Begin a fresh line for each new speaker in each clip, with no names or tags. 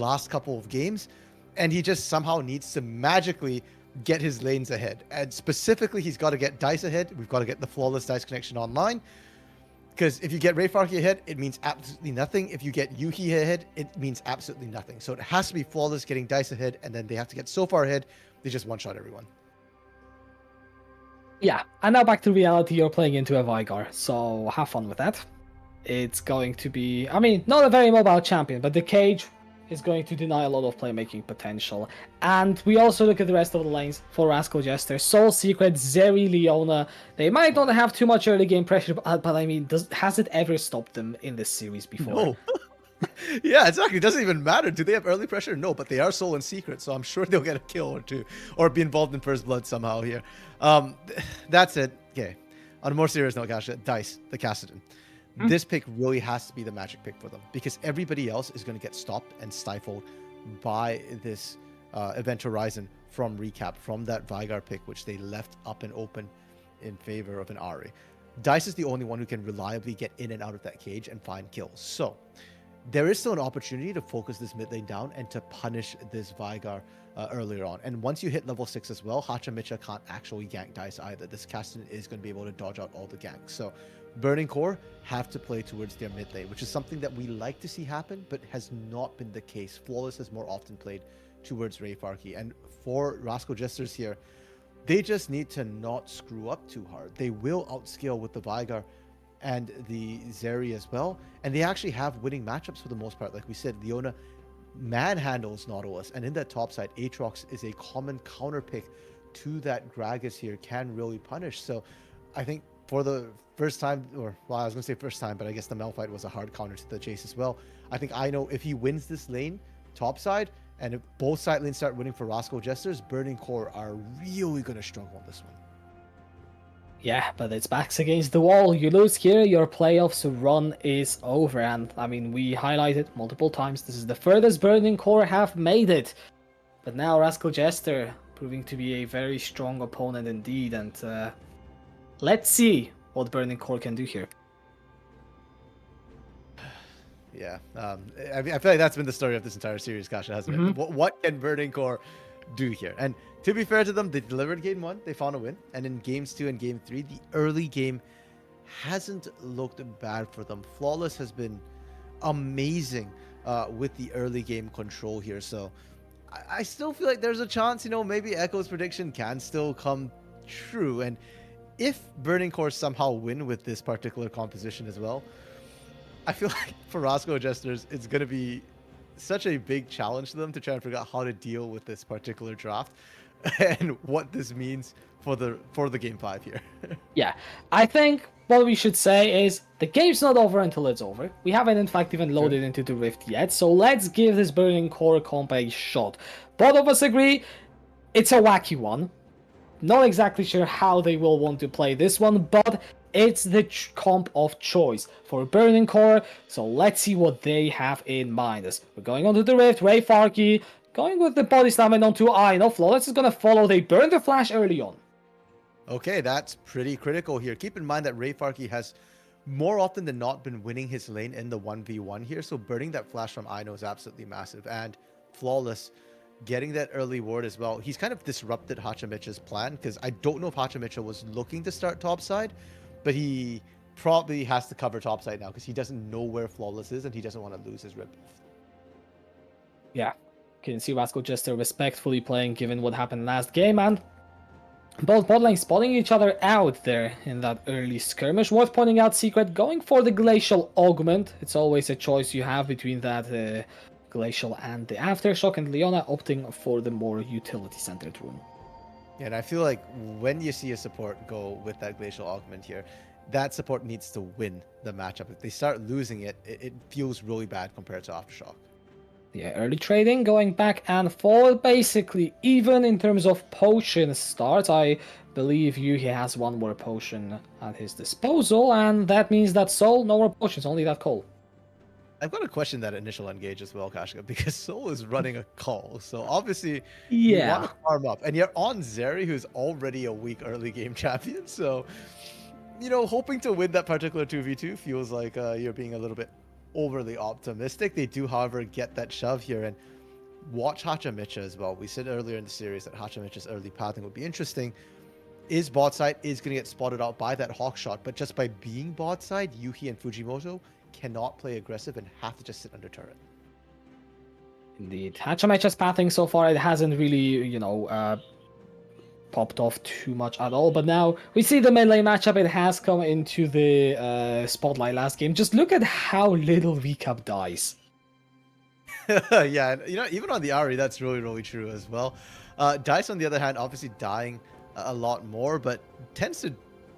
last couple of games, and he just somehow needs to magically get his lanes ahead. And specifically, he's got to get Dice ahead. We've got to get the flawless Dice connection online. Because if you get Rayfarki ahead, it means absolutely nothing. If you get Yuhi ahead, it means absolutely nothing. So it has to be flawless getting Dice ahead, and then they have to get so far ahead, they just one-shot everyone.
Yeah, and now back to reality, you're playing into a Vigar, so have fun with that. It's going to be, I mean, not a very mobile champion, but the cage is going to deny a lot of playmaking potential. And we also look at the rest of the lanes for Rascal Jester, Soul Secret, Zeri, Leona. They might not have too much early game pressure, but I mean, has it ever stopped them in this series before?
No. Yeah, exactly. It doesn't even matter. Do they have early pressure? No, but they are Soul and Secret, so I'm sure they'll get a kill or two, or be involved in First Blood somehow here. That's it. Okay. On a more serious note, Kasha, Dice, the Kassadin. This pick really has to be the magic pick for them, because everybody else is going to get stopped and stifled by this Event Horizon from Recap, from that Vigar pick, which they left up and open in favor of an Ari. Dice is the only one who can reliably get in and out of that cage and find kills. So there is still an opportunity to focus this mid lane down and to punish this Vigar earlier on. And once you hit level 6 as well, Hachamicha can't actually gank Dice either. This Kassadin is going to be able to dodge out all the ganks. So Burning Core have to play towards their mid lane, which is something that we like to see happen, but has not been the case. Flawless has more often played towards Rayfarki. And for Rascal Jesters here, they just need to not screw up too hard. They will outscale with the Vigar and the Zeri as well. And they actually have winning matchups for the most part. Like we said, Leona manhandles Nautilus. And in that top side, Aatrox is a common counter pick to that Gragas here, can really punish. So I think for the first time, or well, I was going to say first time, but I guess the Malphite was a hard counter to the Chase as well. I think I know if he wins this lane, top side, and if both side lanes start winning for Rascal Jesters, Burning Core are really going to struggle on this one.
Yeah, but it's backs against the wall. You lose here, your playoffs run is over. And I mean, we highlighted multiple times, this is the furthest Burning Core have made it. But now Rascal Jester proving to be a very strong opponent indeed. And let's see what Burning Core can do here.
Yeah, I feel like that's been the story of this entire series, Kasha, hasn't it? What can Burning Core do here? And to be fair to them, they delivered game 1, they found a win, and in games 2 and game 3, the early game hasn't looked bad for them. Flawless has been amazing with the early game control here, so I still feel like there's a chance, you know, maybe Echo's prediction can still come true. And if Burning Core somehow win with this particular composition as well, I feel like for Rascal Jesters, it's going to be such a big challenge to them to try and figure out how to deal with this particular draft and what this means for the game 5 here.
Yeah, I think what we should say is the game's not over until it's over. We haven't in fact even loaded into the Rift yet, so let's give this Burning Core comp a shot. Both of us agree it's a wacky one. Not exactly sure how they will want to play this one, but it's the comp of choice for Burning Core, so let's see what they have in mind. As we're going on to the Rift, Rayfarki going with the body slamming onto Aino. Flawless is going to follow. They burn the flash early on.
Okay, that's pretty critical here. Keep in mind that Rayfarki has more often than not been winning his lane in the 1v1 here, so burning that flash from Aino is absolutely massive. And Flawless getting that early ward as well. He's kind of disrupted Hachamicha's plan, because I don't know if Hachamicha was looking to start topside, but he probably has to cover topside now because he doesn't know where Flawless is and he doesn't want to lose his rip.
Yeah, you can see Rascal Jester respectfully playing given what happened last game, and both bot lanes spotting each other out there in that early skirmish. Worth pointing out, Secret going for the Glacial Augment. It's always a choice you have between that Glacial and the Aftershock, and Leona opting for the more utility-centered rune.
Yeah, and I feel like when you see a support go with that Glacial Augment here, that support needs to win the matchup. If they start losing it, it feels really bad compared to Aftershock.
Yeah, early trading, going back and forth, basically even in terms of potion starts. I believe Yuhi has one more potion at his disposal, and that means that Soul, no more potions, only that Cole.
I've got to question that initial engage as well, Kashka, because Soul is running a call. So obviously, you want to farm up. And you're on Zeri, who's already a weak early game champion. So, you know, hoping to win that particular 2v2 feels like you're being a little bit overly optimistic. They do, however, get that shove here, and watch Hachamicha as well. We said earlier in the series that Hachamicha's early pathing would be interesting. Is bot side is going to get spotted out by that hawk shot, but just by being bot side, Yuhi and Fujimoto cannot play aggressive and have to just sit under turret.
Indeed. Hachamicha's pathing so far, it hasn't really, popped off too much at all. But now we see the mid lane matchup. It has come into the spotlight last game. Just look at how little recap dies.
Yeah, and even on the Ari, that's really, really true as well. Dice, on the other hand, obviously dying a lot more, but tends to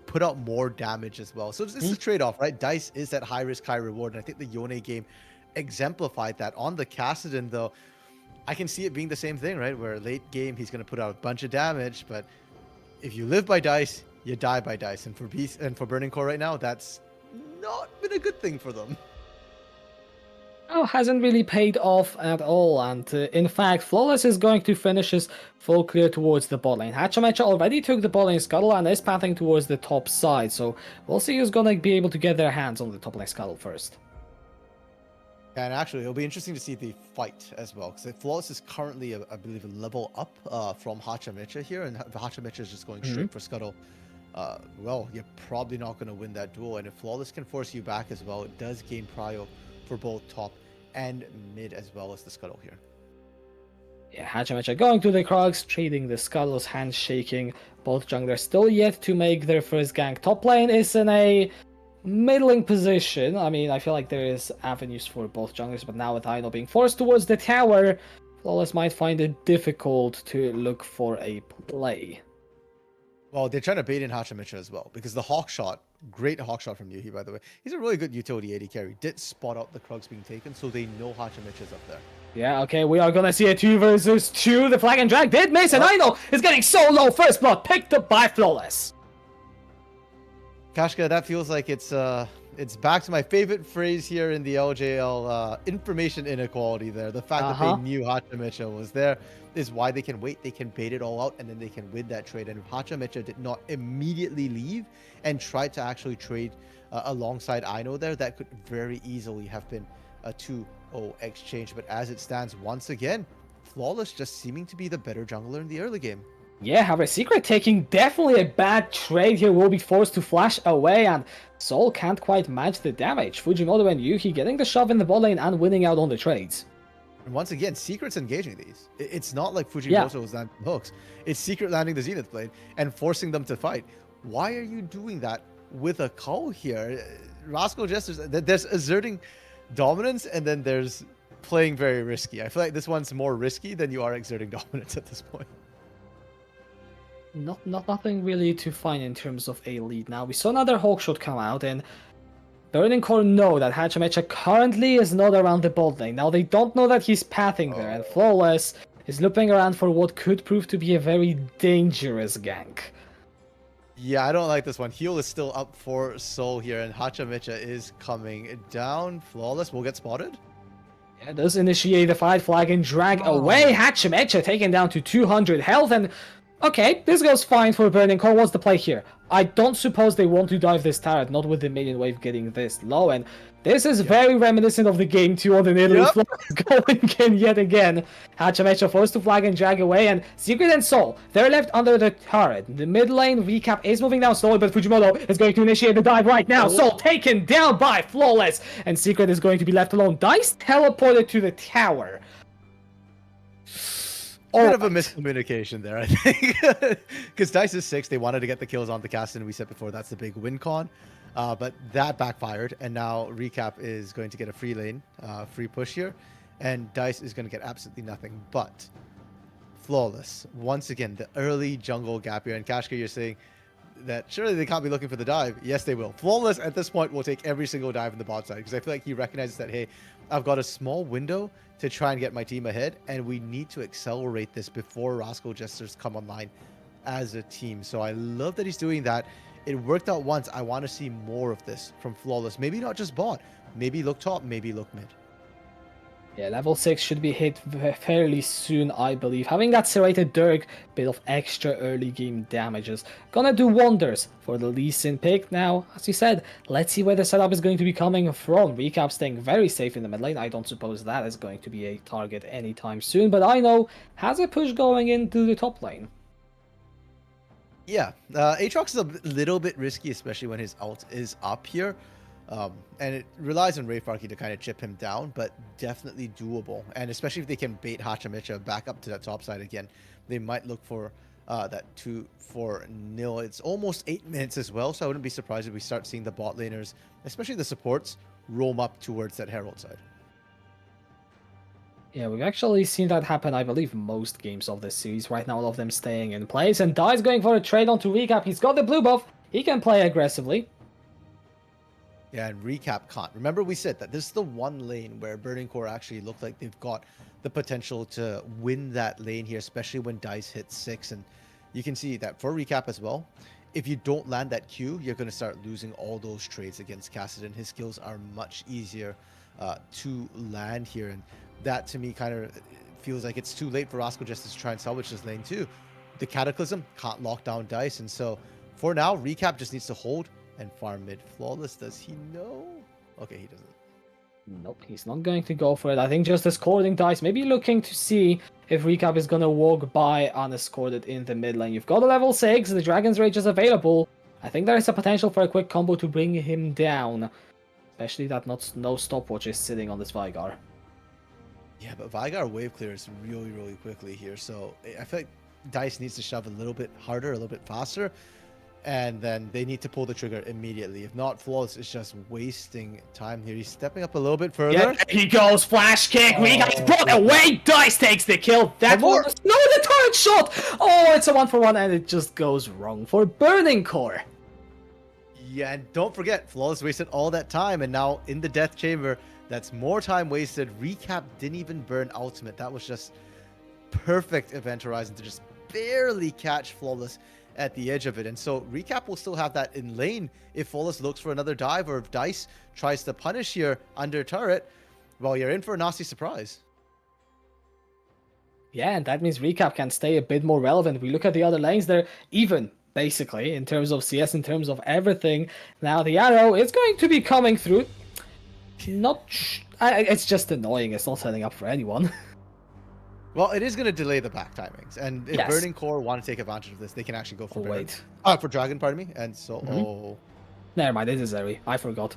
put out more damage as well. So it's a trade-off, right? Dice is that high risk, high reward, and I think the Yone game exemplified that. On the Kassadin, though, I can see it being the same thing, right? Where late game, he's going to put out a bunch of damage, but if you live by Dice, you die by Dice. And for Beast and for Burning Core right now, that's not been a good thing for them.
Oh, hasn't really paid off at all, and in fact, Flawless is going to finish his full clear towards the bot lane. Hachamicha already took the bot lane scuttle and is pathing towards the top side, so we'll see who's gonna be able to get their hands on the top lane scuttle first.
And actually, it'll be interesting to see the fight as well, because Flawless is currently, I believe, a level up from Hachamicha here, and Hachamicha is just going straight for Scuttle. Well, you're probably not going to win that duel, and if Flawless can force you back as well, it does gain prio for both top and mid as well as the Scuttle here.
Yeah, Hachamicha going to the Krugs, trading the Scuttles, handshaking. Both junglers still yet to make their first gank. Top lane is in a middling position. I mean, I feel like there is avenues for both junglers, but now with Aino being forced towards the tower, Flawless might find it difficult to look for a play.
Well, they're trying to bait in Hachamicha as well, because the Hawk shot, great Hawk shot from Yuhi, by the way. He's a really good utility AD carry. Did spot out the Krugs being taken, so they know Hachamicha's up there.
Yeah, okay, we are gonna see a 2 versus 2. The flag and drag did miss, and Aino is getting so low. First blood picked up by Flawless.
Kashka, that feels like it's back to my favorite phrase here in the LJL, information inequality there. The fact that they knew Hachamicha was there is why they can wait. They can bait it all out, and then they can win that trade. And if Hachamicha did not immediately leave and try to actually trade alongside Aino there, that could very easily have been a 2-0 exchange. But as it stands, once again, Flawless just seeming to be the better jungler in the early game.
Yeah, however, Secret taking definitely a bad trade here, will be forced to flash away, and Soul can't quite match the damage. Fujimoto and Yuhi getting the shove in the bot lane and winning out on the trades.
And once again, Secret's engaging these. It's not like Fujimoto is landing hooks. It's Secret landing the Zenith Blade and forcing them to fight. Why are you doing that with a call here? Rascal Jester, there's asserting dominance, and then there's playing very risky. I feel like this one's more risky than you are exerting dominance at this point.
Nothing really to find in terms of a lead now. We saw another Hawk shot come out, and Burning Core know that Hachamicha currently is not around the bot lane. Now they don't know that he's pathing there, and Flawless is looping around for what could prove to be a very dangerous gank.
Yeah, I don't like this one. Heal is still up for Soul here, and Hachamicha is coming down. Flawless will get spotted.
Yeah, it does initiate the fight, flag and drag away. Hachamicha taken down to 200 health, and okay, this goes fine for Burning Core. What's the play here? I don't suppose they want to dive this turret, not with the minion wave getting this low, and this is very reminiscent of the game 2 on the Nidalee going in yet again. Hachamicha forced to flag and drag away, and Secret and Soul, they're left under the turret. The mid lane recap is moving down slowly, but Fujimoto is going to initiate the dive right now. Soul taken down by Flawless, and Secret is going to be left alone. Dice teleported to the tower.
Bit of a miscommunication there, I think. Because Dice is 6. They wanted to get the kills on the cast, and we said before that's the big win con. But that backfired, and now Recap is going to get a free lane, free push here. And Dice is going to get absolutely nothing. But Flawless, once again, the early jungle gap here. And Kashka, you're saying that surely they can't be looking for the dive. Yes, they will. Flawless, at this point, will take every single dive in the bot side. Because I feel like he recognizes that, hey, I've got a small window to try and get my team ahead, and we need to accelerate this before Rascal Jesters come online as a team. So I love that he's doing that. It worked out once. I want to see more of this from Flawless. Maybe not just bot. Maybe look top, maybe look mid.
Yeah, level 6 should be hit fairly soon, I believe. Having that serrated Dirk, bit of extra early game damages, gonna do wonders for the Lee Sin pick. Now, as you said, let's see where the setup is going to be coming from. Recap staying very safe in the mid lane. I don't suppose that is going to be a target anytime soon, but I know has a push going into the top lane.
Yeah, Aatrox is a little bit risky, especially when his ult is up here. And it relies on Wraithbarky to kind of chip him down, but definitely doable. And especially if they can bait Hachamicha back up to that top side again, they might look for that 2-4-0. It's almost 8 minutes as well, so I wouldn't be surprised if we start seeing the bot laners, especially the supports, roam up towards that Herald side.
Yeah, we've actually seen that happen, I believe, most games of this series. Right now, all of them staying in place. And Dai's going for a trade on to Recap. He's got the blue buff. He can play aggressively.
Yeah, and Recap can't. Remember we said that this is the one lane where Burning Core actually looked like they've got the potential to win that lane here, especially when Dice hits 6. And you can see that for Recap as well. If you don't land that Q, you're going to start losing all those trades against Kassadin. His skills are much easier to land here. And that, to me, kind of feels like it's too late for Rascal Jester to try and salvage this lane too. The Cataclysm can't lock down Dice. And so, for now, Recap just needs to hold and farm mid. Flawless, does he know? Okay, he doesn't.
Nope, he's not going to go for it. I think just escorting Dice, maybe looking to see if Recap is going to walk by unescorted in the mid lane. You've got a level 6, the Dragon's Rage is available. I think there is a potential for a quick combo to bring him down. Especially that no stopwatch is sitting on this Veigar.
Yeah, but Veigar wave clears really, really quickly here. So I feel like Dice needs to shove a little bit harder, a little bit faster. And then they need to pull the trigger immediately. If not, Flawless is just wasting time here. He's stepping up a little bit further.
Yeah, he goes, flash kick. Recap is brought away. Dice takes the kill. That was no, the turret shot. Oh, it's a 1-for-1, and it just goes wrong for Burning Core.
Yeah, and don't forget, Flawless wasted all that time, and now in the Death Chamber, that's more time wasted. Recap didn't even burn ultimate. That was just perfect Event Horizon to just barely catch Flawless at the edge of it. And so Recap will still have that in lane if Flawless looks for another dive, or if Dice tries to punish here under turret. Well, you're in for a nasty surprise.
Yeah, and that means Recap can stay a bit more relevant. We look at the other lanes, they're even, basically, in terms of CS, in terms of everything. Now the arrow is going to be coming through. It's just annoying. It's not setting up for anyone.
Well, it is going to delay the back timings, and if
Yes.
Burning Core want to take advantage of this, they can actually go for for Dragon, pardon me, and so
Never mind, it is Zeri. I forgot.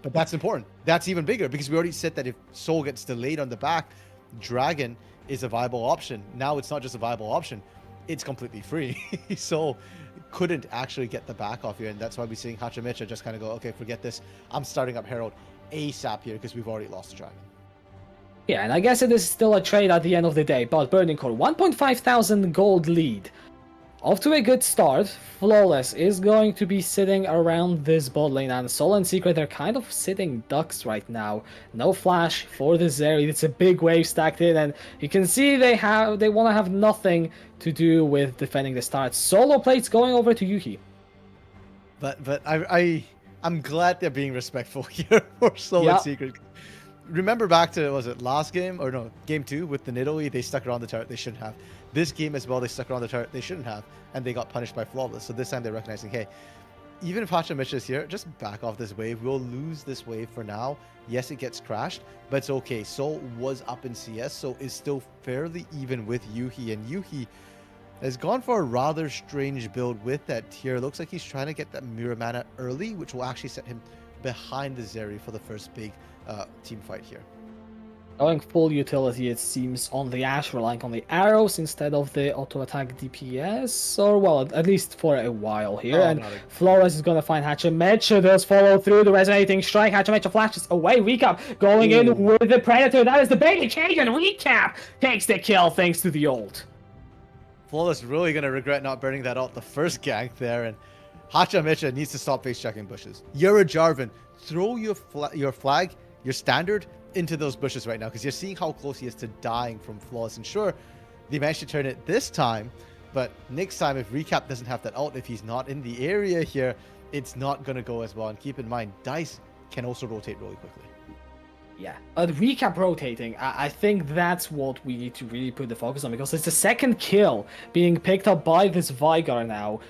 But that's important. That's even bigger, because we already said that if Soul gets delayed on the back, Dragon is a viable option. Now it's not just a viable option, it's completely free. Soul couldn't actually get the back off here, and that's why we're seeing Hachamicha just kind of go, okay, forget this. I'm starting up Herald ASAP here because we've already lost the Dragon.
Yeah, and I guess it is still a trade at the end of the day, but Burning Core, 1,500 gold lead. Off to a good start. Flawless is going to be sitting around this bot lane, and Soul and Secret are kind of sitting ducks right now. No flash for the Zeri. It's a big wave stacked in, and you can see they want to have nothing to do with defending the start. Solo plates going over to Yuki.
But I'm glad they're being respectful here for Soul and Secret. Remember back to, was it last game? Or no, game 2 with the Nidalee, they stuck around the turret, they shouldn't have. This game as well, they stuck around the turret, they shouldn't have. And they got punished by Flawless. So this time they're recognizing, hey, even if Hachamicha is here, just back off this wave. We'll lose this wave for now. Yes, it gets crashed, but it's okay. Soul was up in CS, so is still fairly even with Yuhi. And Yuhi has gone for a rather strange build with that tier. Looks like he's trying to get that Mirror Mana early, which will actually set him behind the Zeri for the first big team fight here.
Going full utility, it seems, on the Ashe, relying on the arrows instead of the auto-attack DPS, or, well, at least for a while here. And Flores is going to find Hachamicha, does follow through the resonating strike. Hachamicha flashes away. Recap going in with the Predator. That is the bait change, and Recap takes the kill thanks to the ult.
Flawless really going to regret not burning that ult the first gank there, and Hachamicha needs to stop face checking bushes. You're a Jarvan. Throw your flag, your standard, into those bushes right now, because you're seeing how close he is to dying from Flawless. And sure, they managed to turn it this time, but next time, if Recap doesn't have that ult, if he's not in the area here, it's not going to go as well. And keep in mind, Dice can also rotate really quickly.
Yeah, recap rotating. I think that's what we need to really put the focus on because it's the second kill being picked up by this Vigar now.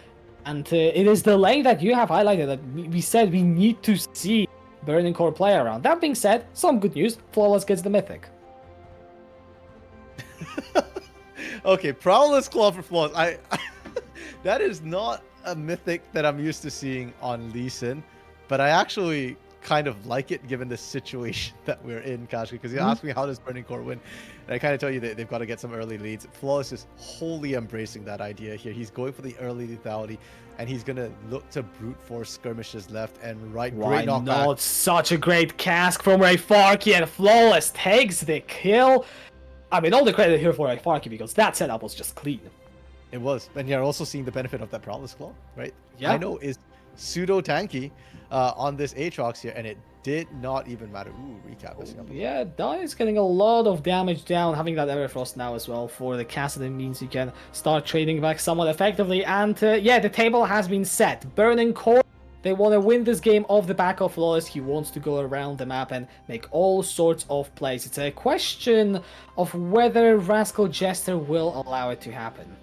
And it is the lane that you have highlighted that we said we need to see Burning Core play around. That being said, some good news. Flawless gets the Mythic.
Okay, Prowler's Claw for Flawless. That is not a mythic that I'm used to seeing on Lee Sin, but I actually kind of like it given the situation that we're in, Kashki, because you asked me how does Burning Core win, and I kind of tell you that they've got to get some early leads. Flawless is wholly embracing that idea here. He's going for the early lethality, and he's going to look to brute force skirmishes left and right.
Why
Great knockback.
not? Such a great cask from Rayfarki, and Flawless takes the kill. I mean, all the credit here for Rayfarki because that setup was just clean.
It was, and you're also seeing the benefit of that Prowler's Claw, right?
Yeah.
I know is pseudo tanky on this Aatrox here, and it did not even matter. Ooh, recap.
Yeah, Dai is getting a lot of damage down, having that Everfrost now as well for the Kassadin means you can start trading back somewhat effectively. And yeah, the table has been set. Burning Core, they want to win this game off the back of Flawless. He wants to go around the map and make all sorts of plays. It's a question of whether Rascal Jester will allow it to happen.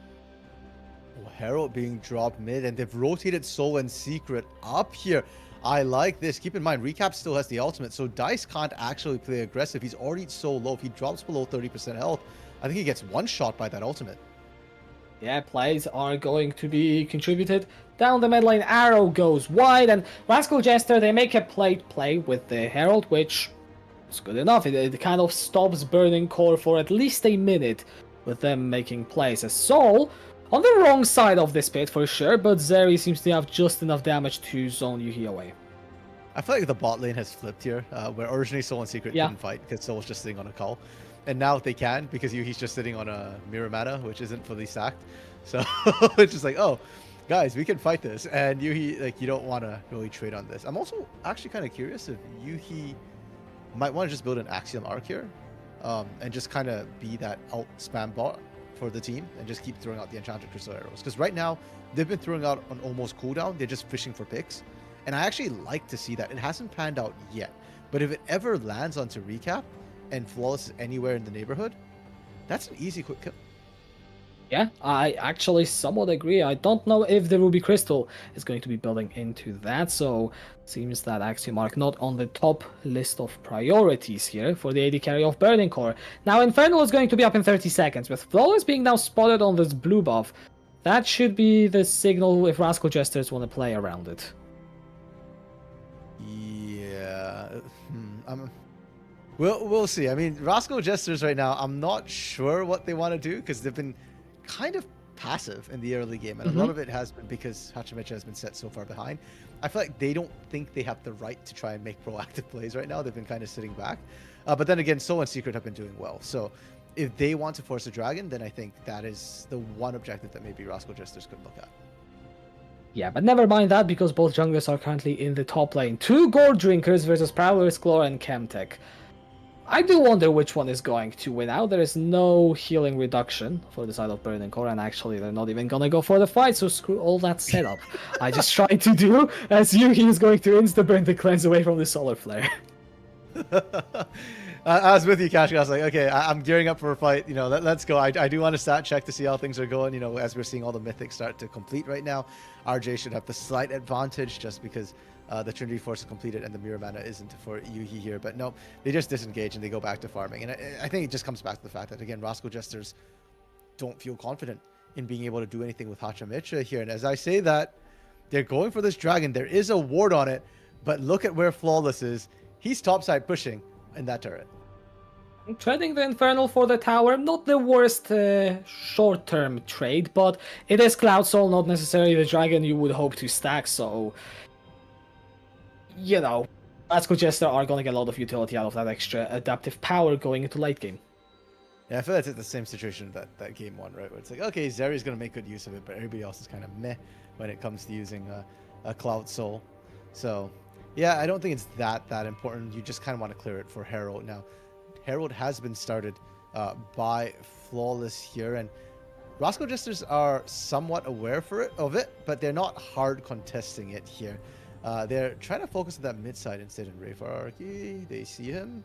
Herald being dropped mid, and they've rotated Soul and Secret up here. I like this. Keep in mind, Recap still has the ultimate, so Dice can't actually play aggressive. He's already so low. If he drops below 30% health, I think he gets one shot by that ultimate.
Yeah, plays are going to be contributed. Down the mid lane, Arrow goes wide, and Rascal Jester, they make a play with the Herald, which is good enough. It kind of stops Burning Core for at least a minute with them making plays. As Soul on the wrong side of this pit for sure, but Zeri seems to have just enough damage to zone Yuhi away.
I feel like the bot lane has flipped here, where originally Soul and Secret couldn't fight because Soul was just sitting on a call. And now they can because Yuhi's just sitting on a mirror mana, which isn't fully stacked. So it's just like, oh, guys, we can fight this. And Yuhi, like, you don't want to really trade on this. I'm also actually kind of curious if Yuhi might want to just build an Axiom Arc here and just kind of be that alt spam bot for the team and just keep throwing out the enchanted crystal arrows, because right now they've been throwing out on almost cooldown. They're just fishing for picks, and I actually like to see that. It hasn't panned out yet, but if it ever lands onto Recap and Flawless is anywhere in the neighborhood, that's an easy quick kill.
Yeah, I actually somewhat agree. I don't know if the Ruby Crystal is going to be building into that, so seems that Axiom Arc not on the top list of priorities here for the AD carry of Burning Core. Now Infernal is going to be up in 30 seconds, with Flawless being now spotted on this blue buff. That should be the signal if Rascal Jesters want to play around it.
Yeah, we'll see. I mean, Rascal Jesters right now, I'm not sure what they want to do because they've been kind of passive in the early game, and a lot of it has been because Hachimicha has been set so far behind. I feel like they don't think they have the right to try and make proactive plays right now. They've been kind of sitting back, but then again, Soul and Secret have been doing well. So if they want to force a dragon, then I think that is the one objective that maybe Rascal Jesters could look at.
Yeah, but never mind that, because both junglers are currently in the top lane. Two Gold Drinkers versus Prowler's Claw and Chemtech. I do wonder which one is going to win out. There is no healing reduction for the side of Burning Core, and actually they're not even gonna go for the fight, so screw all that setup. I just tried to do as Yuhi is going to insta-burn the cleanse away from the Solar Flare.
I was with you, Cash. I was like, okay, I'm gearing up for a fight. You know, let's go. I do want to stat check to see how things are going. You know, as we're seeing all the mythics start to complete right now, RJ should have the slight advantage just because the Trinity Force is completed and the Mirror Mana isn't for Yuhi here. But no, they just disengage and they go back to farming. And I think it just comes back to the fact that, again, Rascal Jesters don't feel confident in being able to do anything with Hachimicha here. And as I say that, they're going for this dragon. There is a ward on it, but look at where Flawless is. He's topside pushing in that turret.
Trading the Infernal for the tower, not the worst short-term trade, but it is Cloud Soul, not necessarily the dragon you would hope to stack, so... You know, Rascal Jester are going to get a lot of utility out of that extra adaptive power going into late game.
Yeah, I feel like it's the same situation that game one, right? Where it's like, okay, Zeri's going to make good use of it, but everybody else is kind of meh when it comes to using a Cloud Soul. So, yeah, I don't think it's that important. You just kind of want to clear it for Herald. Now, Herald has been started by Flawless here, and Rascal Jesters are somewhat aware of it, but they're not hard contesting it here. They're trying to focus on that mid side instead in Rayfarki. They see him.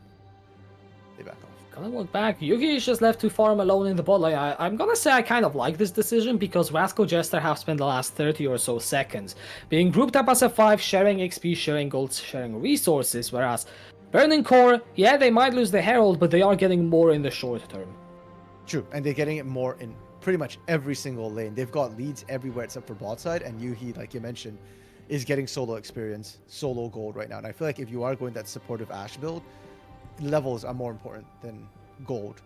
they back off.
Gonna look back. Yuki is just left to farm alone in the bot lane. I'm gonna say I kind of like this decision because Rascal Jester have spent the last 30 or so seconds being grouped up as a 5, sharing XP, sharing gold, sharing resources, whereas Burning Core, yeah, they might lose the Herald, but they are getting more in the short term.
True, and they're getting it more in pretty much every single lane. They've got leads everywhere except for bot side, and Yuhi, like you mentioned, is getting solo experience, solo gold right now. And I feel like if you are going that supportive Ashe build, levels are more important than gold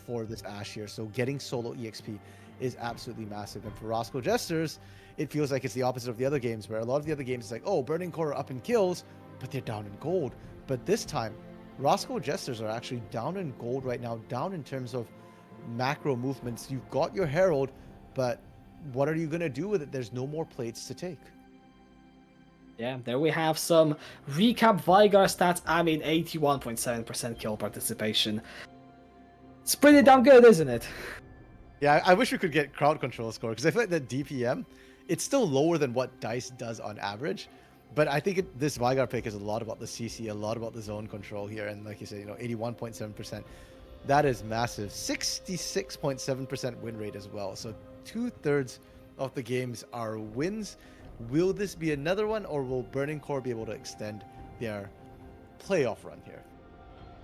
for this Ashe here. So getting solo EXP is absolutely massive. And for Rascal Jesters, it feels like it's the opposite of the other games, where a lot of the other games is like, oh, Burning Core are up in kills, but they're down in gold. But this time, Rascal Jesters are actually down in gold right now, down in terms of macro movements. You've got your Herald, but what are you going to do with it? There's no more plates to take.
Yeah, there we have some recap Vigar stats. I mean, 81.7% kill participation. It's pretty damn good, isn't it?
Yeah, I wish we could get crowd control score, because I feel like the DPM, it's still lower than what DICE does on average. But I think this Vigar pick is a lot about the CC, a lot about the zone control here. And like you said, 81.7%. That is massive. 66.7% win rate as well. So 2/3 of the games are wins. Will this be another one, or will Burning Core be able to extend their playoff run here?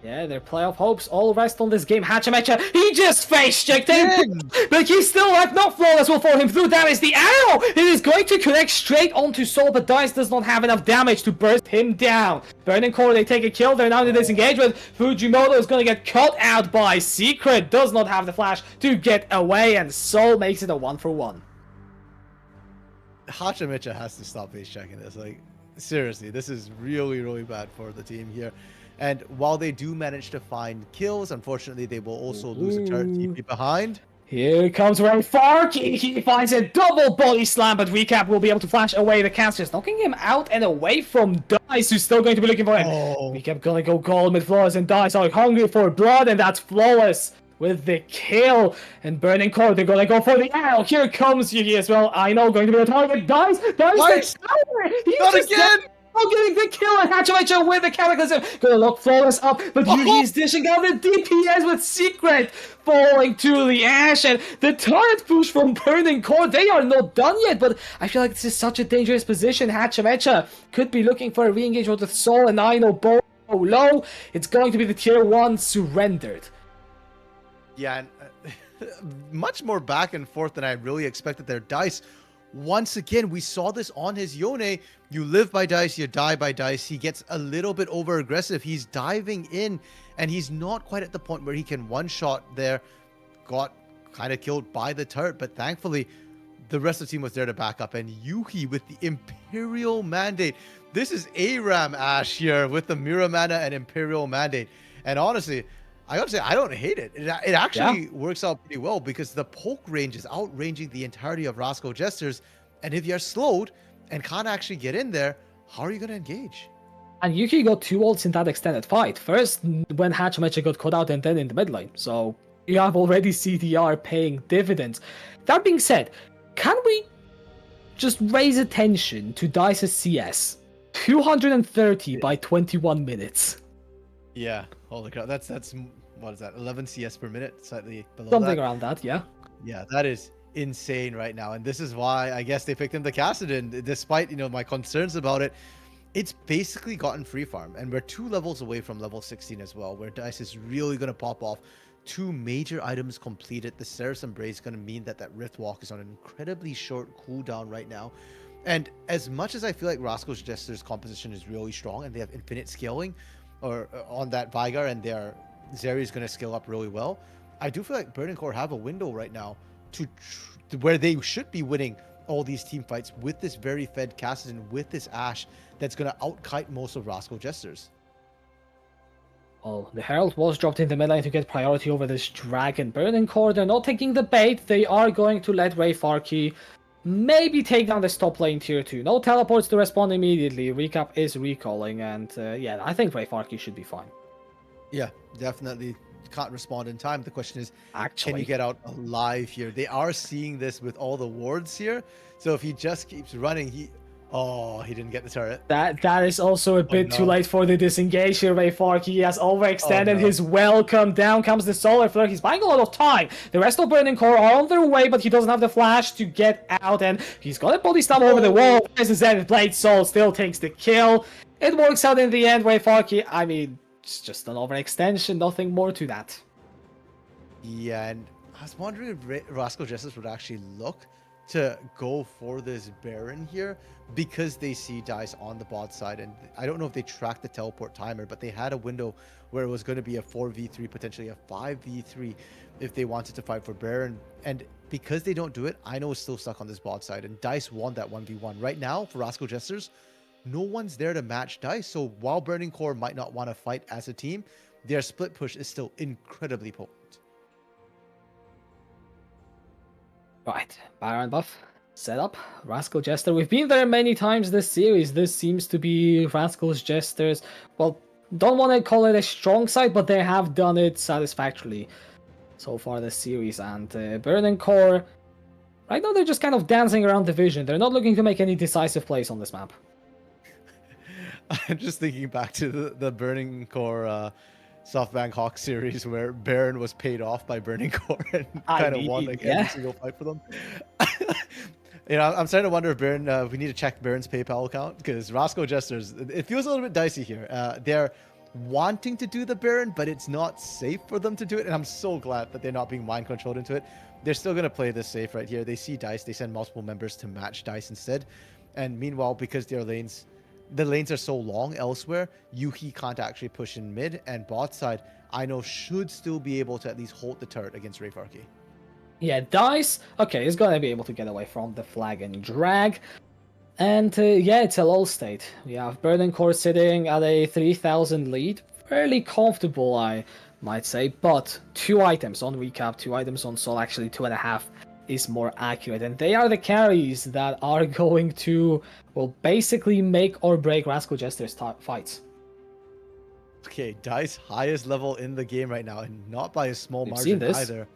Yeah, their playoff hopes all rest on this game. Hachimecha, he just face-checked him! But he's still alive, not flawless will fall him through. That is the arrow! It is going to connect straight onto Soul, but DICE does not have enough damage to burst him down. Burning Core, they take a kill, they're now in the disengagement. Fujimoto is going to get cut out by Secret, does not have the flash to get away, and Soul makes it a 1-for-1.
Hachimecha has to stop face checking this. Like, seriously, this is really, really bad for the team here. And while they do manage to find kills, unfortunately, they will also lose a turret TP behind.
Here comes Ray Farky. He finds a double body slam, but Recap will be able to flash away the casters, knocking him out and away from DICE, who's still going to be looking for him. Recap gonna go gold with Flawless, and DICE are hungry for blood, and that's Flawless with the kill. And Burning Core, they're gonna go for the arrow. Here comes Yugi as well. I know, going to be a target. DICE,
Not again!
Getting the kill, and Hachimecha with the Cataclysm. Gonna look Flawless up, but Yugi is dishing out the DPS with Secret falling to the Ashe, and the turret push from Burning Core. They are not done yet, but I feel like this is such a dangerous position. Hachimecha could be looking for a re-engagement with Soul, and I know both low. It's going to be the tier 1 surrendered.
Yeah, and much more back and forth than I really expected there. DICE, once again, we saw this on his Yone. You live by DICE, you die by DICE. He gets a little bit over aggressive. He's diving in, and he's not quite at the point where he can one-shot there. Got kind of killed by the turret, but thankfully, the rest of the team was there to back up. And Yuhi with the Imperial Mandate. This is ARAM Ashe here with the Mirror Mana and Imperial Mandate. And honestly, I gotta say, I don't hate it. It actually works out pretty well, because the poke range is outranging the entirety of Rascal Jesters. And if you're slowed and can't actually get in there, how are you going to engage?
And Yuki got 2 ults in that extended fight. First, when Hachimecha got caught out, and then in the mid lane. So you have already CDR paying dividends. That being said, can we just raise attention to DICE's CS? 230 by 21 minutes.
Yeah, holy crap. That's what is that? 11 CS per minute, slightly below
Something
that.
around that, yeah.
Yeah, that is insane right now, and this is why I guess they picked him to Kassadin, despite my concerns about it. It's basically gotten free farm, and we're 2 levels away from level 16 as well, where DICE is really going to pop off. 2 major items completed. The Seraph Embrace is going to mean that Rift Walk is on an incredibly short cooldown right now. And as much as I feel like Rascal Jester's composition is really strong, and they have infinite scaling or on that Vigar, and their Zeri is going to scale up really well, I do feel like Burning Core have a window right now to where they should be winning all these team fights with this very fed Kassadin, with this Ashe that's going to outkite most of Rascal Jesters.
Oh, the Herald was dropped in the mid lane to get priority over this Dragon. Burning Core, they're not taking the bait. They are going to let Ray Farky maybe take down this top lane tier 2. No teleports to respond immediately. Recap is recalling, and yeah, I think Ray Farky should be fine.
Yeah, definitely can't respond in time. The question is,
Actually,
can you get out alive here? They are seeing this with all the wards here. So if he just keeps running, Oh, he didn't get the turret.
That is also a
Oh
bit too
no.
late for the disengage here. Rayfark, he has
Oh
overextended
no.
his welcome. Down comes the solar flare. He's buying a lot of time. The rest of Burning Core are on their way, but he doesn't have the flash to get out, and he's got a body slam over the wall. There's a Zenith Blade Soul, still takes the kill. It works out in the end. Rayfark, I mean, it's just an overextension, nothing more to that.
Yeah, and I was wondering if Rascal Jester would actually look to go for this Baron here because they see Dice on the bot side. And I don't know if they tracked the teleport timer, but they had a window where it was going to be a 4v3, potentially a 5v3 if they wanted to fight for Baron. And because they don't do it, I know it's still stuck on this bot side. And Dice won that 1v1. Right now, for Rascal Jesters, no one's there to match Dice. So while Burning Core might not want to fight as a team, their split push is still incredibly potent.
Right, Baron buff set up. Rascal Jester. We've been there many times this series. This seems to be Rascal's Jesters. Well, don't want to call it a strong side, but they have done it satisfactorily so far this series. And Burning Core, right now they're just kind of dancing around the vision. They're not looking to make any decisive plays on this map.
I'm just thinking back to the Burning Core SoftBank Hawk series where Baron was paid off by Burning Core and kind of won like every single fight for them. You know, I'm starting to wonder if Baron, we need to check Baron's PayPal account because Rascal Jesters, it feels a little bit dicey here. They're wanting to do the Baron, but it's not safe for them to do it. And I'm so glad that they're not being mind controlled into it. They're still going to play this safe right here. They see Dice, they send multiple members to match Dice instead. And meanwhile, because their lanes, the lanes are so long elsewhere, Yuhi can't actually push in mid, and bot side, I know, should still be able to at least hold the turret against Rayfarky.
Yeah, Dice, okay, he's gonna be able to get away from the flag and drag. And yeah, it's a lull state. We have Burning Core sitting at a 3,000 lead. Fairly comfortable, I might say, but 2 items on recap, 2 items on Soul, actually 2.5 is more accurate. And they are the carries that are going to, well, basically make or break Rascal Jester's fights.
Okay, Dice highest level in the game right now, and not by a small
We've
margin
seen this.
either.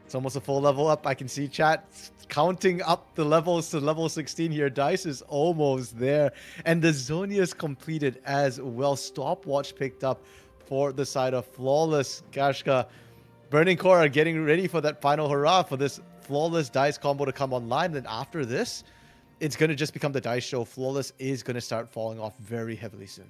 It's almost a full level up. I can see chat counting up the levels to level 16 here. Dice is almost there. And the Zonia is completed as well. Stopwatch picked up for the side of Flawless. Kashka, Burning Core are getting ready for that final hurrah for this Flawless Dice combo to come online. Then after this, it's going to just become the Dice show. Flawless is going to start falling off very heavily soon.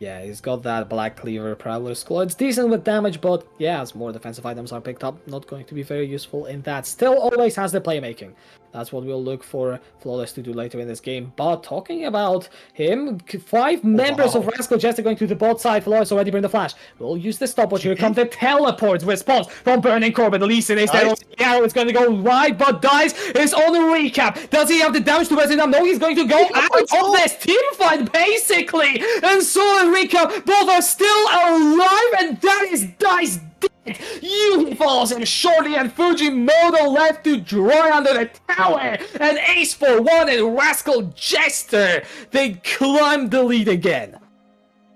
Yeah, he's got that Black Cleaver Prowler Skull. It's decent with damage, but yeah, as more defensive items are picked up, not going to be very useful in that. Still always has the playmaking. That's what we'll look for Flawless to do later in this game. But talking about him, 5 members of Rascal Jester going to the bot side. Flawless already burned the flash. We'll use the stopwatch. Here comes the teleport response from Burning Core, but at least it's going to go wide, but Dice is on the recap. Does he have the damage to resin up? No, he's going to go out of this team fight, basically. And so and recap, both are still alive, and that is Dice dead. Yuhi follows him shortly, and Fujimoto left to dry under the tower. And Ace for 1 and Rascal Jester, they climb the lead again.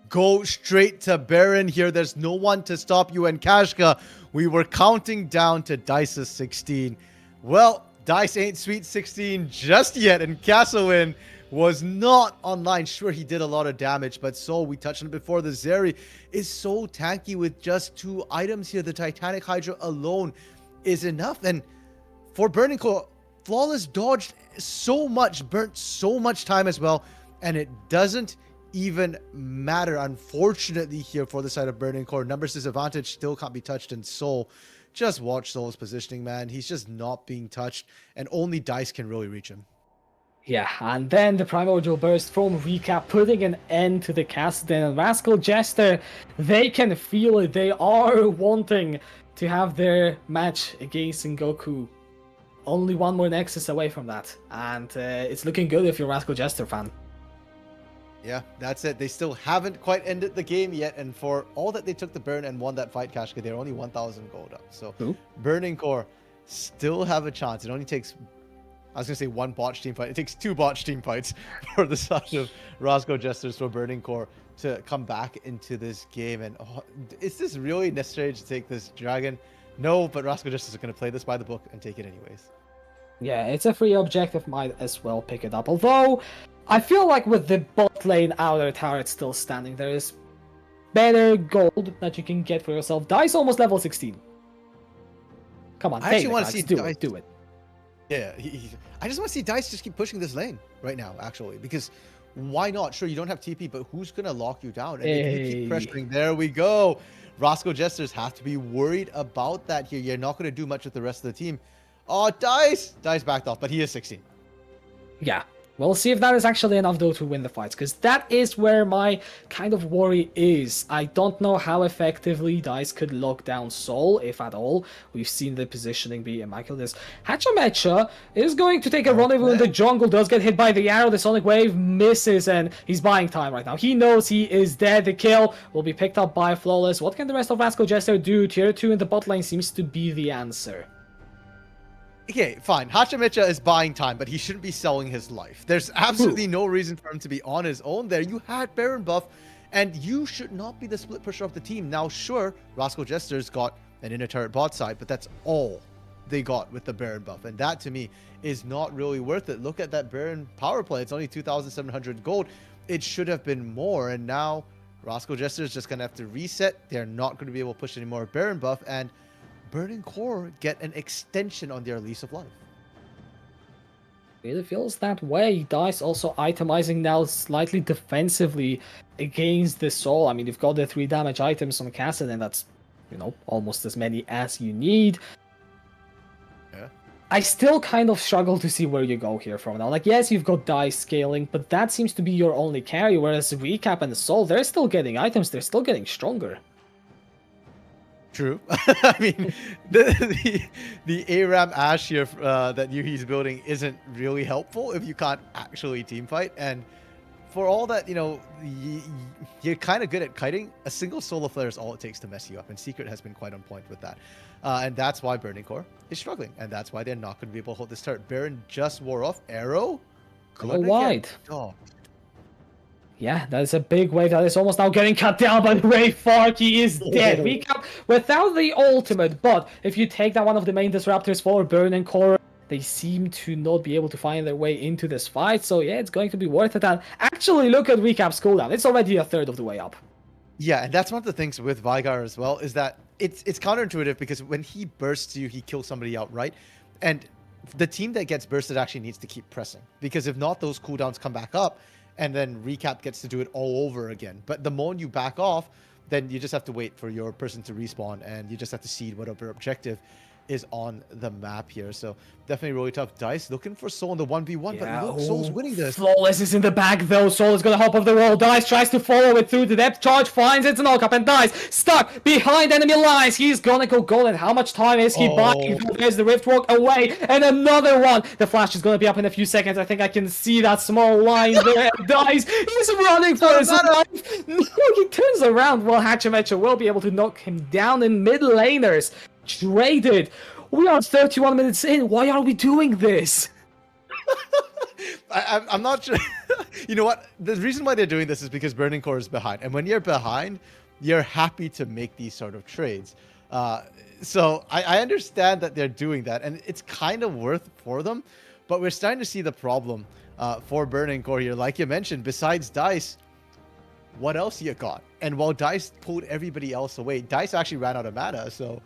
Go straight to Baron here. There's no one to stop you. And Kashka, we were counting down to Dice's 16. Well, Dice ain't sweet 16 just yet. And Castlewin was not online. Sure, he did a lot of damage, but so we touched on it before. The Zeri is so tanky with just 2 items here. The Titanic Hydra alone is enough. And for Burning Core, Flawless dodged so much, burnt so much time as well. And it doesn't even matter, unfortunately, here for the side of Burning Core. Numbers disadvantage still can't be touched, and Soul, just watch Soul's positioning, man. He's just not being touched, and only Dice can really reach him.
Yeah, and then the Primordial Burst from Recap, putting an end to the cast. Then Rascal Jester, they can feel it. They are wanting to have their match against Sengoku. Only 1 more Nexus away from that, and it's looking good if you're a Rascal Jester fan.
Yeah, that's it. They still haven't quite ended the game yet, and for all that they took the burn and won that fight, Kashka, they're only 1,000 gold up. So Burning Core still have a chance. It only takes, I was going to say 1 botch team fight. It takes 2 botch team fights for the side of Rascal Jesters for Burning Core to come back into this game. And is this really necessary to take this dragon? No, but Rascal Jesters are going to play this by the book and take it anyways.
Yeah, it's a free objective, might as well pick it up. Although, I feel like with the bot lane outer turret still standing, there is better gold that you can get for yourself. Dice almost level 16. Come on,
I
take
actually
the
want to see
cracks, do
Dice.
it, do it.
Yeah, I just want to see Dice just keep pushing this lane right now, actually, because why not? Sure, you don't have TP, but who's gonna lock you down? And if you keep
Hey.
pressuring, there we go. Rascal Jesters have to be worried about that here. You're not gonna do much with the rest of the team. Oh, Dice backed off, but he is 16.
Yeah, we'll see if that is actually enough though to win the fights, because that is where my kind of worry is. I don't know how effectively Dice could lock down Soul, if at all. We've seen the positioning be immaculate. This Hachamecha is going to take a rendezvous in the jungle, does get hit by the arrow, the Sonic Wave misses, and he's buying time right now. He knows he is dead. The kill will be picked up by Flawless. What can the rest of Rascal Jester do? Tier 2 in the bot lane seems to be the answer.
Okay, fine. Hachamecha is buying time, but he shouldn't be selling his life. There's absolutely no reason for him to be on his own there. You had Baron buff, and you should not be the split pusher of the team. Now, sure, Rascal Jester's got an inner turret bot side, but that's all they got with the Baron buff. And that, to me, is not really worth it. Look at that Baron power play. It's only 2,700 gold. It should have been more, and now Rascal Jester is just going to have to reset. They're not going to be able to push any more Baron buff, and Burning Core get an extension on their lease of life.
Really feels that way. Dice also itemizing now slightly defensively against the Soul. I mean, you've got the 3 damage items on Cassidy, and that's, you know, almost as many as you need.
Yeah.
I still kind of struggle to see where you go here from now. Like, yes, you've got Dice scaling, but that seems to be your only carry, whereas Recap and the Soul, they're still getting items, they're still getting stronger.
True. I mean, the ARAM Ash here that Yuhi's building isn't really helpful if you can't actually team fight. And for all that, you know, you're kind of good at kiting, a single solar flare is all it takes to mess you up. And Secret has been quite on point with that. And that's why Burning Core is struggling. And that's why they're not going to be able to hold this turret. Baron just wore off. Arrow.
Go wide.
Oh.
Yeah, that is a big wave that is almost now getting cut down by Ray Fark. He is dead. Recap without the ultimate, but if you take down one of the main disruptors for Burning Core, they seem to not be able to find their way into this fight. So yeah, it's going to be worth it. And actually, look at Recap's cooldown. It's already a third of the way up.
Yeah, and that's one of the things with Vigar as well, is that it's counterintuitive because when he bursts you, he kills somebody outright. And the team that gets bursted actually needs to keep pressing, because if not, those cooldowns come back up. And then Recap gets to do it all over again. But the moment you back off, then you just have to wait for your person to respawn, and you just have to seed whatever objective is on the map here. So definitely really tough. Dice looking for Soul in the 1v1,
Yeah,
but look, Soul's winning this.
Flawless is in the back though. Soul is gonna hop off the wall. Dice tries to follow it through the depth charge, finds it's an knock up, and Dice stuck behind enemy lines. He's gonna go golden. How much time is he buying? There's the rift walk away, and another one. The flash is gonna be up in a few seconds. I think I can see that small line there. Dice, he's running for his life. No, he turns around. Well, Hachamecha will be able to knock him down in mid laners. Traded. We are 31 minutes in. Why are we doing this?
I'm not sure. You know what? The reason why they're doing this is because Burning Core is behind. And when you're behind, you're happy to make these sort of trades. So I understand that they're doing that, and it's kind of worth for them. But we're starting to see the problem for Burning Core here. Like you mentioned, besides Dice, what else you got? And while Dice pulled everybody else away, Dice actually ran out of mana. So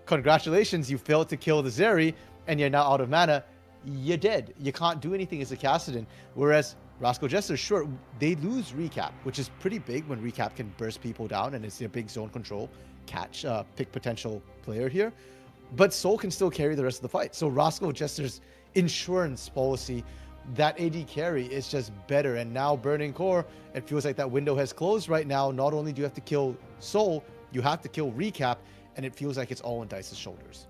congratulations, you failed to kill the Zeri, and you're now out of mana. You're dead. You can't do anything as a Kassadin. Whereas Rascal Jester, sure, they lose Recap, which is pretty big when Recap can burst people down, and it's a big zone control catch, pick potential player here. But Soul can still carry the rest of the fight. So Rascal Jester's insurance policy, that AD carry is just better. And now Burning Core, it feels like that window has closed right now. Not only do you have to kill Soul, you have to kill Recap, and it feels like it's all on Dice's shoulders.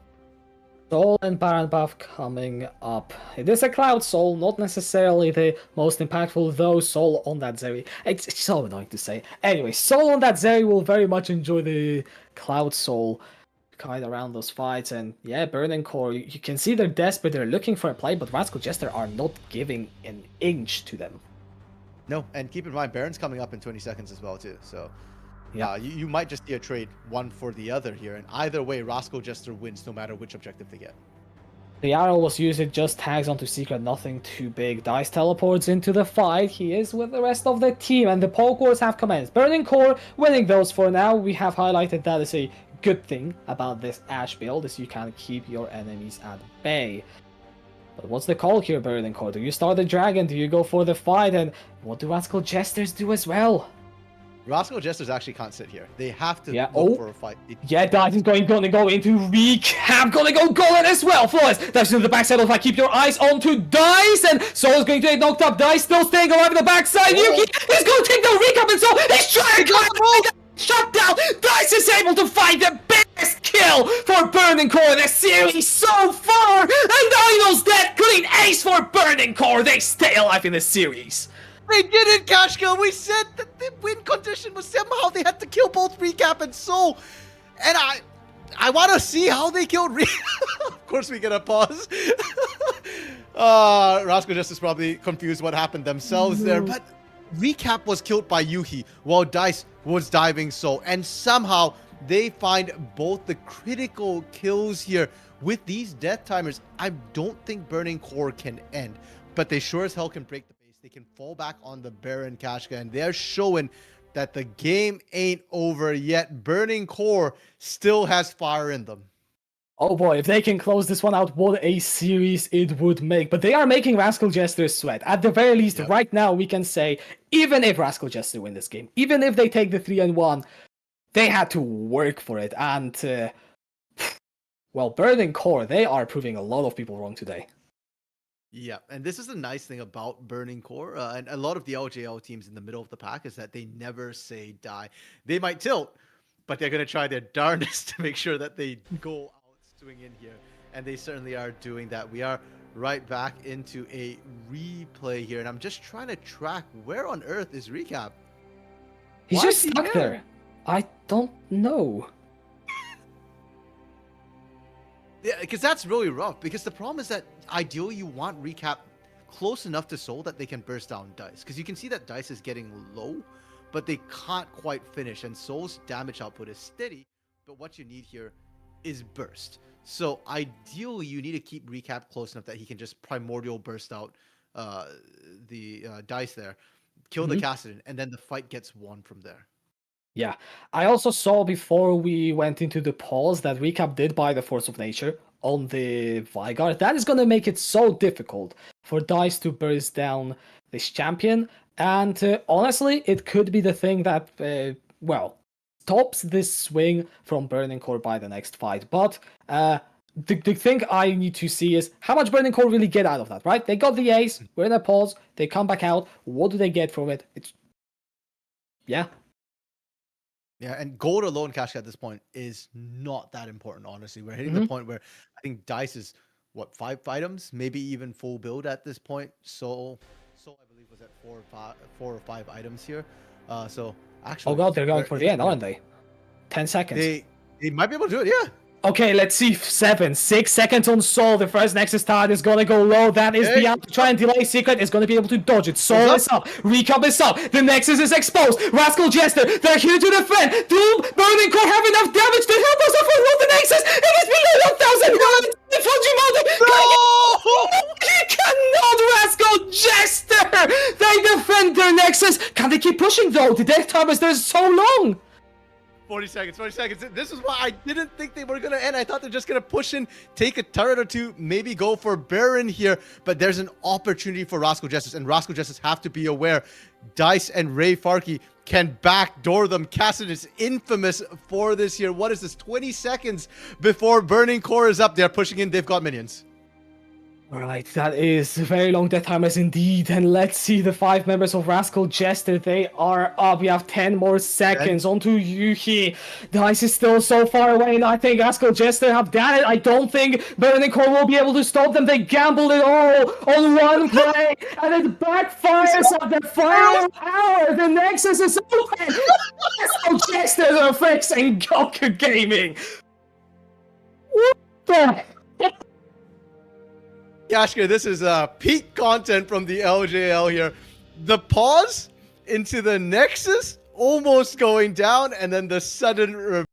Soul and Baron buff coming up. It is a Cloud Soul, not necessarily the most impactful, though. Soul on that Zeri. It's so annoying to say. Anyway, Soul on that Zeri will very much enjoy the Cloud Soul kind of around those fights. And yeah, Burning Core, you can see they're desperate. They're looking for a play, but Rascal Jester are not giving an inch to them.
No, and keep in mind, Baron's coming up in 20 seconds as well, too. So
yeah,
you might just see a trade one for the other here. And either way, Rascal Jester wins no matter which objective they get.
The arrow was used, it just tags onto secret, nothing too big. Dice teleports into the fight. He is with the rest of the team, and the poke wars have commenced. Burning Core winning those for now. We have highlighted that is a good thing about this Ash build, is you can keep your enemies at bay. But what's the call here, Burning Core? Do you start the dragon? Do you go for the fight? And what do Rascal Jesters do as well?
Rascal Jesters actually can't sit here. They have to
look
for a fight.
Yeah, Dice is gonna go into recap. Gonna go Golem as well. Flawless. Dice in the backside of keep your eyes onto Dice. And Soul is going to get knocked up. Dice still staying alive in the backside. Yuki is going to take the recap, and Soul he's trying to shut down. Dice is able to find the biggest kill for Burning Core in the series so far. And Idol's dead. Clean ace for Burning Core. They stay alive in the series.
They didn't, Kashka! We said that the win condition was somehow they had to kill both Recap and Soul. And I want to see how they killed Recap. Of course we get a pause. Rascal Jester is probably confused what happened themselves there. But Recap was killed by Yuhi while Dice was diving Soul. And somehow they find both the critical kills here. With these death timers, I don't think Burning Core can end. But they sure as hell can break the they can fall back on the Baron Kashka, and they're showing that the game ain't over yet. Burning Core still has fire in them.
Oh boy, if they can close this one out, what a series it would make. But they are making Rascal Jester sweat. At the very least, right now, we can say, even if Rascal Jester win this game, even if they take the 3-1, they had to work for it. And, well, Burning Core, they are proving a lot of people wrong today.
Yeah, and this is the nice thing about Burning Core, and a lot of the LJL teams in the middle of the pack is that they never say die. They might tilt, but they're going to try their darndest to make sure that they go out swing in here, and they certainly are doing that. We are right back into a replay here, and I'm just trying to track where on earth is Recap?
He's just stuck there. I don't know.
Yeah, because that's really rough. Because the problem is that ideally you want Recap close enough to Soul that they can burst down Dice. Because you can see that Dice is getting low, but they can't quite finish. And Soul's damage output is steady, but what you need here is burst. So ideally you need to keep Recap close enough that he can just primordial burst out the Dice there, kill the Kassadin, and then the fight gets won from there.
Yeah, I also saw before we went into the pause that Recap did buy the Force of Nature on the Vigard. That is going to make it so difficult for Dice to burst down this champion. And honestly, it could be the thing that, well, stops this swing from Burning Core by the next fight. But the thing I need to see is how much Burning Core really get out of that, right? They got the ace, we're in a pause, they come back out. What do they get from it? It's... yeah.
Yeah, and gold alone, Kashka, at this point is not that important, honestly. We're hitting the point where I think Dice is, what, 5 items? Maybe even full build at this point. Soul, I believe, was at 4 or 5 items here. So, actually...
oh god, they're going for the end, aren't they? 10 seconds.
They might be able to do it, yeah.
Okay, let's see. 6 seconds on Soul. The first Nexus tard is gonna go low. That is the out to try and delay Secret. Is gonna be able to dodge it. Soul is up. Recap is up. The Nexus is exposed. Rascal Jester, they're here to defend. Doom, Burning Core have enough damage to help us avoid the Nexus. It is below 1,000. No! He cannot, Rascal Jester. They defend their Nexus. Can they keep pushing though? The death time is there so long.
40 seconds. This is why I didn't think they were going to end. I thought they're just going to push in, take a turret or two, maybe go for Baron here. But there's an opportunity for Rascal Jesters, and Rascal Jesters have to be aware. Dice and Ray Farkey can backdoor them. Kassadin is infamous for this here. What is this? 20 seconds before Burning Core is up. They're pushing in. They've got minions.
Alright, that is very long death timers indeed. And let's see the 5 members of Rascal Jester. They are up. We have 10 more seconds. Onto Yuki. Dice is still so far away, and I think Rascal Jester have done it. I don't think Burning Core will be able to stop them. They gambled it all on one play, and it backfires at the final hour. The Nexus is open. Rascal Jester are fixing Goku Gaming. What the heck?
Yashka, this is peak content from the LJL here. The pause into the Nexus almost going down, and then the sudden